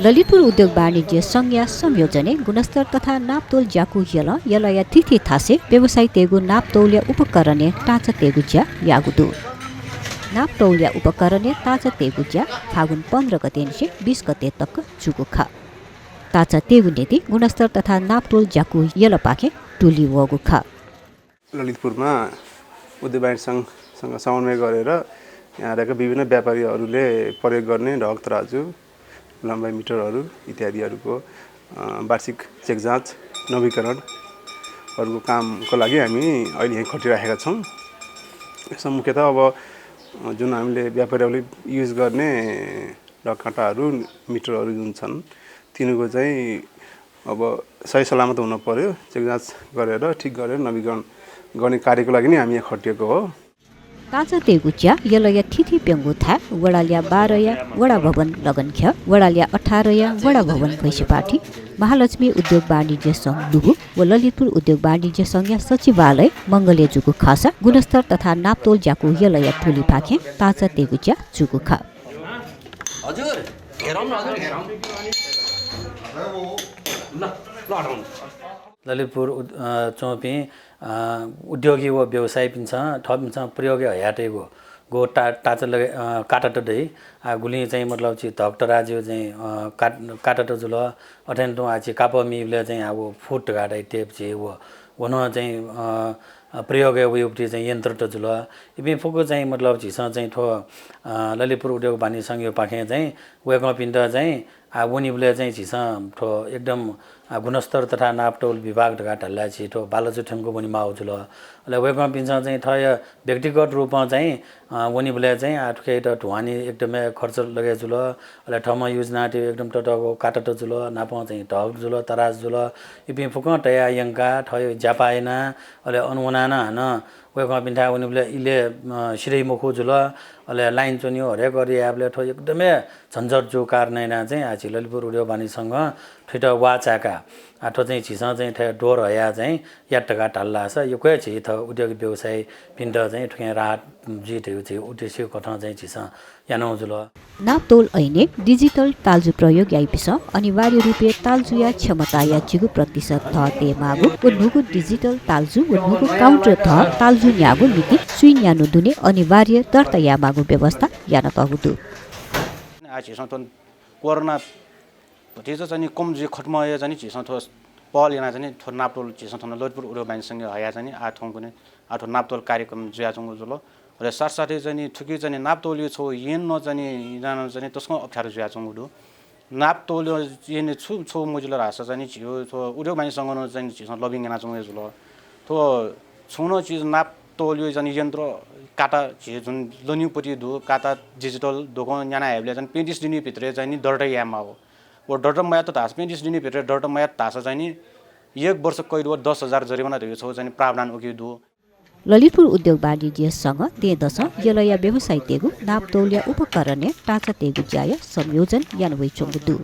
ललितपुर उद्योग वाणिज्य संघ संयोजने गुणस्तर तथा नापतोल ज्याकु यलया तिथि थासे व्यवसाय तेगु नापतौल्य उपकरणय टाचा तेगुज्या यागुदु नापतौल्य उपकरणय टाचा तेगुज्या फागुन 15 गतेदेखि 20 गते तक जुगुखा टाचा तेगु नेति गुणस्तर तथा नापतोल ज्याकु यल पाखे टुली वगुखा ललितपुरमा उद्योग वाणिज्य संघसँग समन्वय गरेर यहाँ रहेका विभिन्न व्यापारीहरूले प्रयोग गर्ने ढक तराजु लम्बाइ मिटरहरू इत्यादिहरूको वार्षिक चेक जाँच नवीकरणहरूको कामको लागि हामी अहिले यही खटिरहेका छौँ। यसमा मुख्यतः अब जुन हामीले व्यापारीहरूले युज गर्ने ढक काँटाहरू मिटरहरू जुन छन् तिनीहरूको चाहिँ अब सही सलामत हुन पर्यो। चेक जाँच गरेर ठिक गरेर नवीकरण गर्ने कार्यको लागि नै हामी यहाँ खटिएको हो। ताजा तेगुच्या यलया थिथि पेंगु था वडाल्या 12 या वडा भवन लगनख्य वडाल्या 18 या वडा भवन भैसेपाठी महालक्ष्मी उद्योग वाणिज्य संघ लुबु व ललितपुर उद्योग वाणिज्य संघ सचिवालय मंगले जुगु खासा गुणस्तर तथा नापतोल ज्याकु यलया ठुली पाखे ताजा तेगुच्या जुगु खा हजुर हेरौँ ललितपुर चौपी उद्योगी व व्यवसाय पिन्छ थप पिन्छ प्रयोग हयाटेको गो टाचा लगे काटा दे गुली चाहिँ मतलब चाहिँ धक्ट राज्य चाहिँ काटा जुल अटेन तो आछि काप मिले चाहिँ अब फुट गाडै टेप चाहिँ वन चाहिँ प्रयोग उयोपट्टि चाहिँ यन्त्र त जुल इबे फोको चाहिँ मतलब झिस चाहिँ थो ललितपुर उद्योग वाणिज्य संघ पाखे चाहिँ वेकमा पिण्ड चाहिँ उनीले चाहिँ झिस थो एकदम गुणस्तर तथा नापतोल विभाग ढाट हल्ला छिटो बालजुठनको पनि माउजुल अहिले वेकमा पिन्छ चाहिँ थय व्यक्तिगत रूपमा चाहिँ उनीले चाहिँ आठकै त ढुवानी एकदमै खर्च लगे जुल अहिले ठाउँमा योजना त्यो एकदम टटको काटट जुल नाप चाहिँ ढक जुल तराज जुल इपि फुक टया यङ्का थय जापाएना अहिले अनुनाना हन वेकमा पिन्था उनीले इले सिरै मुखु जुल अहिले लाइन चुन्यो हरेक गरी आपले थो एकदमै झन्झट जो कारनैना चाहिँ आज ललितपुर उद्योग वाणिज्यसँग ठिट वाचाका आठो चाहिँ छिसा चाहिँ ठ डोर हया चाहिँ याटका ढल्ला छ यो कोही छि थ उद्योग व्यवसाय पिण्ड चाहिँ ठुके रात जिटहरु चाहिँ उद्देश्य कथा चाहिँ छिसा यानौ जुल नापतोल ऐने डिजिटल ताल्जु प्रयोग याइपिस अनिवार्य रूपे ताल्जु या क्षमता या जिगु प्रतिशत थ ते मागु व नुगु डिजिटल ताल्जु व नुगु काउन्टर थ ताल्जु न्यागु मिति सुइन यानु दुने अनिवार्य दर्ता या मागु व्यवस्था यान तगुदु आज सन्तन कोरोना भतिजा चाहिँ कम जे खटमय चाहिँ छिस थो पल yana चाहिँ थो नापतोल छिस थो ललितपुर उद्योग वाणिज्यसँग हया चाहिँ आठौँको ने आठौँ नापतोल कार्यक्रम ज्याचौँ जुल र साथसाथै चाहिँ ठुकी चाहिँ नापतोल छो येन न चाहिँ जान चाहिँ त्यसको अप्ठ्यारो ज्याचौँ उडु नापतोल येन छो मुजुल रास चाहिँ छियो थो उद्योग वाणिज्यसँग चाहिँ छिस लबिङ याना चौँ जुल थो छुनो चीज नापतोल यो चाहिँ यन्त्र काटा छि जुन लन्युपट्टि दु काटा डिजिटल दोको याना हेबले चाहिँ 35 दिन भित्र चाहिँ दर्टा यामा हो वो डर मयात तास 35 दिन भित्र डर मयात तास चाहिँ 1 वर्ष कैद व 10,000 जरिवाना रहेको छ चाहिँ प्रावधान उकिदु ललितपुर उद्योग वाणिज्य संघ ते दश यलया व्यवसाय तेगु नापतौल्य उपकरणय टाचा तेगु ज्याय संयोजन यानवै चोंगदु